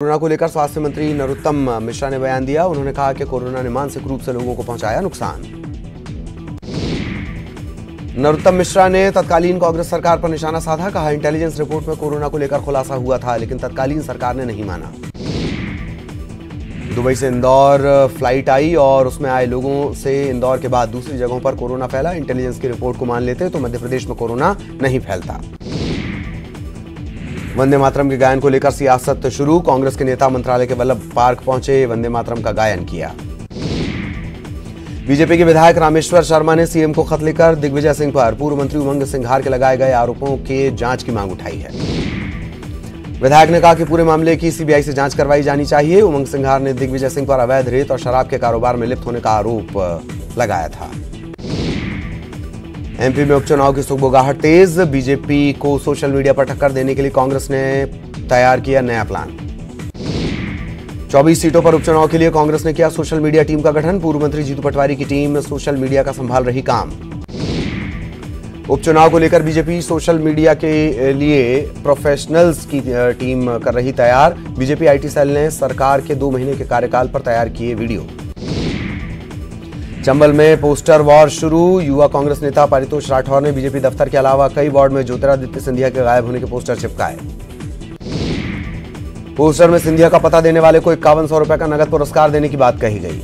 Corona को लेकर स्वास्थ्य मंत्री नरोत्तम मिश्रा ने बयान दिया। उन्होंने कहा कि कोरोना ने मानसिक रूप से लोगों को पहुंचाया नुकसान। नरोत्तम मिश्रा ने तत्कालीन कांग्रेस सरकार पर निशाना साधा। कहा, इंटेलिजेंस रिपोर्ट में कोरोना को लेकर खुलासा हुआ था, लेकिन तत्कालीन सरकार ने नहीं माना। दुबई से इंदौर फ्लाइट आई और उसमें आए लोगों से इंदौर के बाद दूसरी जगहों पर कोरोना फैला। इंटेलिजेंस की रिपोर्ट को मान लेते तो मध्य प्रदेश में कोरोना नहीं फैलता। वंदे मातरम के गायन को लेकर सियासत शुरू। कांग्रेस के नेता मंत्रालय के वल्लभ पार्क पहुंचे, वंदे मातरम का गायन किया। बीजेपी के विधायक रामेश्वर शर्मा ने सीएम को खत लिखकर दिग्विजय सिंह पर पूर्व मंत्री उमंग सिंघार के लगाए गए आरोपों के जांच की मांग उठाई है। विधायक ने कहा कि पूरे मामले की सीबीआई से जांच करवाई जानी चाहिए। उमंग सिंघार ने दिग्विजय सिंह पर अवैध रेत और शराब के कारोबार में लिप्त होने का आरोप लगाया था। एमपी में उपचुनाव की सुगबुगाहट तेज। बीजेपी को सोशल मीडिया पर टक्कर देने के लिए कांग्रेस ने तैयार किया नया प्लान। 24 सीटों पर उपचुनाव के लिए कांग्रेस ने किया सोशल मीडिया टीम का गठन। पूर्व मंत्री जीतू पटवारी की टीम सोशल मीडिया का संभाल रही काम। उपचुनाव को लेकर बीजेपी सोशल मीडिया के लिए प्रोफेशनल्स की टीम कर रही तैयार। बीजेपी आईटी सेल ने सरकार के 2 महीने के कार्यकाल पर तैयार किए वीडियो। चंबल में पोस्टर वॉर शुरू। युवा कांग्रेस नेता पारितोष राठौर ने बीजेपी दफ्तर के अलावा कई वार्ड में ज्योतिरादित्य सिंधिया के गायब होने के पोस्टर चिपकाए। पोस्टर में सिंधिया का पता देने वाले को 5100 रुपए का नगद पुरस्कार देने की बात कही गई।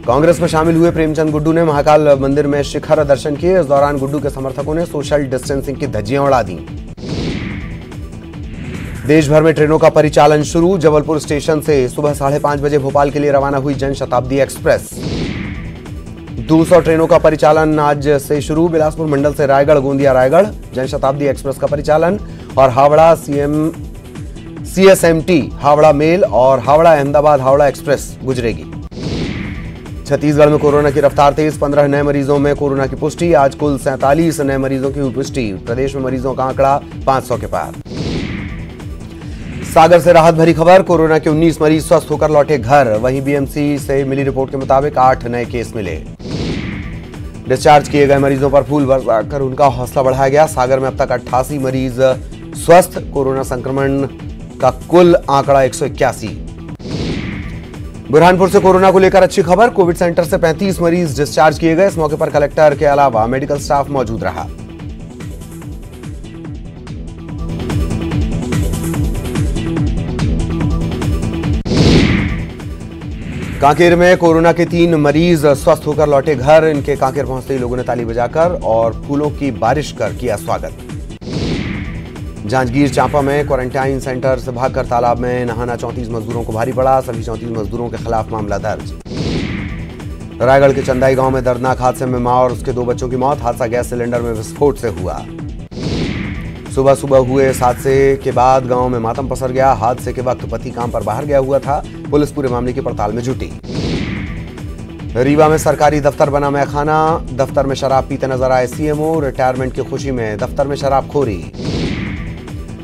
कांग्रेस में शामिल हुए प्रेमचंद गुड्डू ने महाकाल मंदिर में शिखर दर्शन किए। इस दौरान गुड्डू के समर्थकों ने सोशल डिस्टेंसिंग की धज्जियां उड़ा दी। देश भर में ट्रेनों का परिचालन शुरू। जबलपुर स्टेशन से सुबह 5:30 बजे भोपाल के लिए रवाना हुई जनशताब्दी एक्सप्रेस। 200 ट्रेनों का परिचालन आज से शुरू। बिलासपुर मंडल से रायगढ़, गोंदिया रायगढ़ जनशताब्दी एक्सप्रेस का परिचालन और हावड़ा CSMT हावड़ा मेल और हावड़ा अहमदाबाद हावड़ा एक्सप्रेस गुजरेगी। छत्तीसगढ़ में कोरोना की रफ्तार तेज। 15 नए मरीजों में कोरोना की पुष्टि। आज कुल 47 नए मरीजों की हुई पुष्टि। प्रदेश में मरीजों का आंकड़ा 500 के पार। सागर से राहत भरी खबर। कोरोना के 19 मरीज स्वस्थ होकर लौटे घर। वहीं बीएमसी से मिली रिपोर्ट के मुताबिक 8 नए केस मिले। डिस्चार्ज किए गए मरीजों पर फूल बरसाकर उनका हौसला बढ़ाया गया। सागर में अब तक 88 मरीज स्वस्थ। कोरोना संक्रमण का कुल आंकड़ा 181। बुरहानपुर से कोरोना को लेकर अच्छी खबर। कोविड सेंटर से 35 मरीज डिस्चार्ज किए गए। इस मौके पर कलेक्टर के अलावा मेडिकल स्टाफ मौजूद रहा। कांकेर में कोरोना के 3 मरीज स्वस्थ होकर लौटे घर। इनके कांकेर पहुंचते ही लोगों ने ताली बजाकर और फूलों की बारिश कर किया स्वागत। जांजगीर चांपा में क्वारंटाइन सेंटर से भागकर तालाब में नहाना 34 मजदूरों को भारी पड़ा। सभी 34 मजदूरों के खिलाफ मामला दर्ज। रायगढ़ के चंदाई गांव में दर्दनाक हादसे में मां और उसके 2 बच्चों की मौत। हादसा गैस सिलेंडर में विस्फोट से हुआ। सुबह सुबह हुए इस हादसे के बाद गांव में मातम पसर गया। हादसे के वक्त पति काम पर बाहर गया हुआ था। पुलिस पूरे मामले की पड़ताल में जुटी। रीवा में सरकारी दफ्तर बना मैखाना। दफ्तर में शराब पीते नजर आए सीएमओ। रिटायरमेंट की खुशी में दफ्तर में शराबखोरी।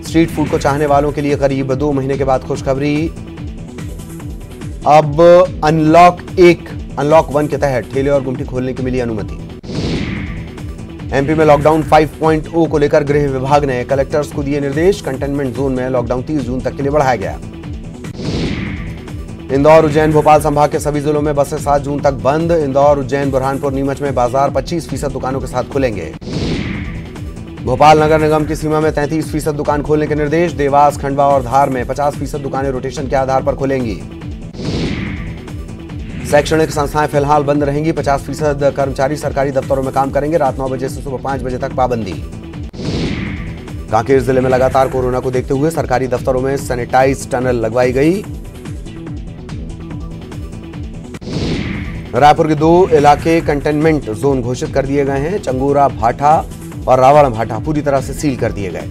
स्ट्रीट फूड को चाहने वालों के लिए करीब 2 महीने के बाद खुशखबरी। अब अनलॉक 1 के तहत ठेले और गुमटी खोलने की मिली अनुमति। एमपी में लॉकडाउन 5.0 को लेकर गृह विभाग ने कलेक्टर्स को दिए निर्देश। कंटेनमेंट जोन में लॉकडाउन 30 जून तक के लिए बढ़ाया गया। इंदौर, उज्जैन, भोपाल संभाग के सभी जिलों में बसें 7 जून तक बंद। इंदौर, उज्जैन, बुरहानपुर, नीमच में बाजार 25% दुकानों के साथ खुलेंगे। भोपाल नगर निगम की सीमा में 33% दुकान खोलने के निर्देश। देवास, खंडवा और धार में 50% दुकानें रोटेशन के आधार पर खुलेंगी। शैक्षणिक संस्थाएं फिलहाल बंद रहेंगी। 50% कर्मचारी सरकारी दफ्तरों में काम करेंगे। रात 9 बजे से सुबह 5 बजे तक पाबंदी। कांकेर जिले में लगातार कोरोना को देखते हुए सरकारी दफ्तरों में सैनिटाइज टनल लगवाई गई। रायपुर के 2 इलाके कंटेनमेंट जोन घोषित कर दिए गए हैं। चंगोरा भाटा और रावण भाटा पूरी तरह से सील कर दिए गए।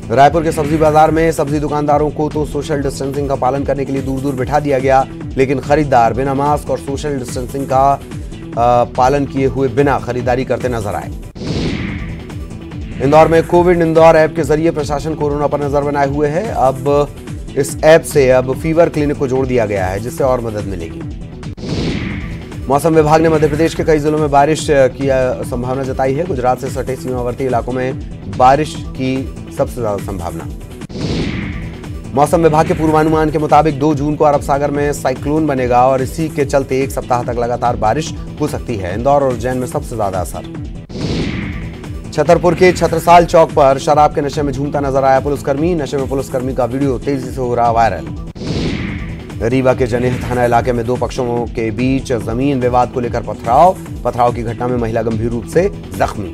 रायपुर के सब्जी बाजार में सब्जी दुकानदारों को तो सोशल डिस्टेंसिंग का पालन करने के लिए दूर दूर बिठा दिया गया, लेकिन खरीदार बिना मास्क और सोशल डिस्टेंसिंग का पालन किए हुए बिना खरीदारी करते नजर आए। इंदौर में कोविड इंदौर ऐप के जरिए प्रशासन कोरोना पर नजर बनाए हुए है। अब इस ऐप से अब फीवर क्लिनिक को जोड़ दिया गया है, जिससे और मदद मिलेगी। मौसम विभाग ने मध्य प्रदेश के कई जिलों में बारिश की संभावना जताई है। गुजरात से सटे सीमावर्ती इलाकों में बारिश की सबसे ज्यादा संभावना। मौसम विभाग के पूर्वानुमान के मुताबिक 2 जून को अरब सागर में साइक्लोन बनेगा और इसी के चलते एक सप्ताह तक लगातार बारिश हो सकती है। इंदौर और उज्जैन में सबसे ज्यादा असर। छतरपुर के छत्रसाल चौक पर शराब के नशे में झूमता नजर आया पुलिसकर्मी। नशे में पुलिसकर्मी का वीडियो तेजी से हो रहा वायरल। रीवा के जनेह थाना इलाके में 2 पक्षों के बीच जमीन विवाद को लेकर पथराव की घटना में महिला गंभीर रूप से जख्मी।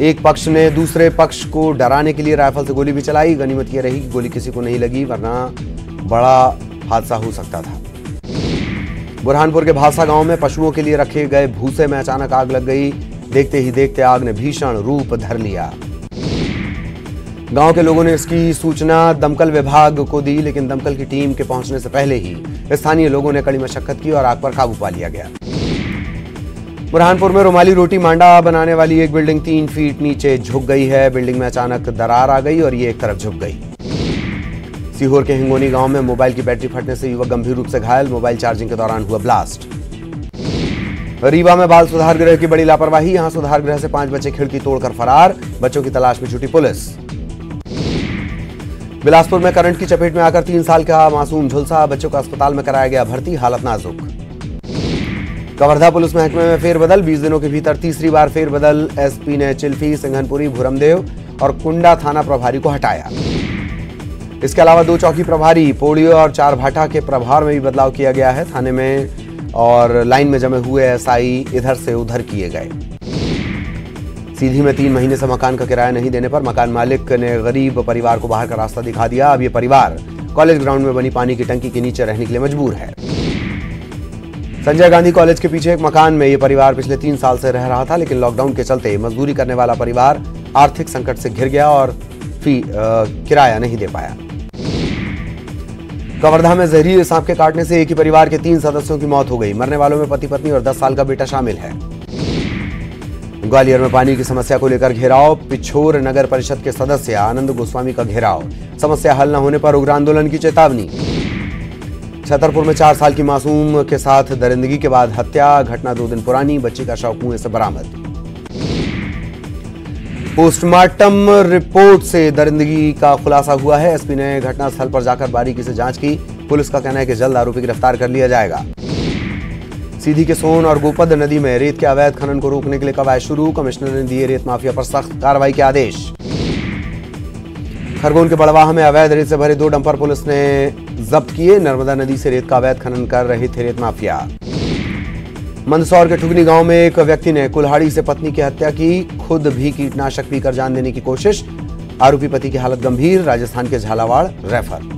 एक पक्ष ने दूसरे पक्ष को डराने के लिए राइफल से गोली भी चलाई। गनीमत यह रही कि गोली किसी को नहीं लगी, वरना बड़ा हादसा हो सकता था। बुरहानपुर के भासा गांव में पशुओं के लिए रखे गए भूसे में अचानक आग लग गई। देखते ही देखते आग ने भीषण रूप धर लिया। गांव के लोगों ने इसकी सूचना दमकल विभाग को दी, लेकिन दमकल की टीम के पहुंचने से पहले ही स्थानीय लोगों ने कड़ी मशक्कत की और आग पर काबू पा लिया गया। बुरहानपुर में रुमाली रोटी मांडा बनाने वाली एक बिल्डिंग 3 फीट नीचे झुक गई है। बिल्डिंग में अचानक दरार आ गई और ये एक तरफ झुक गई। सीहोर के हिंगोनी गांव में मोबाइल की बैटरी फटने से युवक गंभीर रूप से घायल। मोबाइल चार्जिंग के दौरान हुआ ब्लास्ट। रीवा में बाल सुधार गृह की बड़ी लापरवाही। यहां सुधार गृह से 5 बच्चे खिड़की तोड़कर फरार। बच्चों की तलाश में जुटी पुलिस। बिलासपुर में करंट की चपेट में आकर 3 साल का मासूम झुलसा। बच्चों को अस्पताल में कराया गया भर्ती, हालत नाजुक। कवर्धा पुलिस महकमे में फेरबदल। 20 दिनों के भीतर तीसरी बार फेरबदल। एसपी ने चिल्फी, सिंघनपुरी, भूरमदेव और कुंडा थाना प्रभारी को हटाया। इसके अलावा 2 चौकी प्रभारी पोड़ियो और 4 भाटा के प्रभार में भी बदलाव किया गया है। थाने में और लाइन में जमे हुए एसआई इधर से उधर किए गए। सीधी में 3 महीने से मकान का किराया नहीं देने पर मकान मालिक ने गरीब परिवार को बाहर का रास्ता दिखा दिया। अब ये परिवार कॉलेज ग्राउंड में बनी पानी की टंकी के नीचे रहने के लिए मजबूर है। संजय गांधी कॉलेज के पीछे एक मकान में ये परिवार पिछले 3 साल से रह रहा था, लेकिन लॉकडाउन के चलते मजदूरी करने वाला परिवार आर्थिक संकट से घिर गया और किराया नहीं दे पाया। कवर्धा में जहरीले सांप के काटने से एक ही परिवार के 3 सदस्यों की मौत हो गई। मरने वालों में पति पत्नी और 10 साल का बेटा शामिल है। ग्वालियर में पानी की समस्या को लेकर घेराव। पिछोर नगर परिषद के सदस्य आनंद गोस्वामी का घेराव। समस्या हल न होने पर उग्र आंदोलन की चेतावनी। छतरपुर में 4 साल की मासूम के साथ दरिंदगी के बाद हत्या। घटना 2 दिन पुरानी। बच्ची का शव कुएं से बरामद। पोस्टमार्टम रिपोर्ट से दरिंदगी का खुलासा हुआ है। एसपी ने घटनास्थल पर जाकर बारीकी से जांच की। पुलिस का कहना है कि जल्द आरोपी गिरफ्तार कर लिया जाएगा। सीधी के सोन और गोपद नदी में रेत के अवैध खनन को रोकने के लिए कवायद शुरू। कमिश्नर ने दिए रेत माफिया पर सख्त कार्रवाई के आदेश। खरगोन के बड़वाह में अवैध रेत से भरे 2 डंपर पुलिस ने जब्त किए। नर्मदा नदी से रेत का अवैध खनन कर रहे थे रेत माफिया। मंदसौर के ठुगनी गांव में एक व्यक्ति ने कुल्हाड़ी से पत्नी की हत्या की। खुद भी कीटनाशक पीकर जान देने की कोशिश। आरोपी पति की हालत गंभीर। राजस्थान के झालावाड़ रेफर।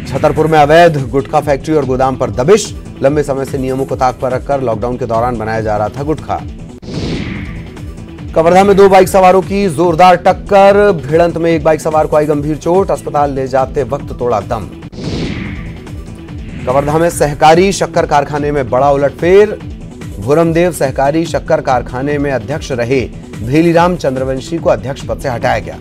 छतरपुर में अवैध गुटखा फैक्ट्री और गोदाम पर दबिश। लंबे समय से नियमों को ताक पर रखकर लॉकडाउन के दौरान बनाया जा रहा था गुटखा। कवर्धा में 2 बाइक सवारों की जोरदार टक्कर। भिड़ंत में एक बाइक सवार को आई गंभीर चोट। अस्पताल ले जाते वक्त तोड़ा दम। कवर्धा में सहकारी शक्कर कारखाने में बड़ा उलटफेर। भूरमदेव सहकारी शक्कर कारखाने में अध्यक्ष रहे भेलीराम चंद्रवंशी को अध्यक्ष पद से हटाया गया।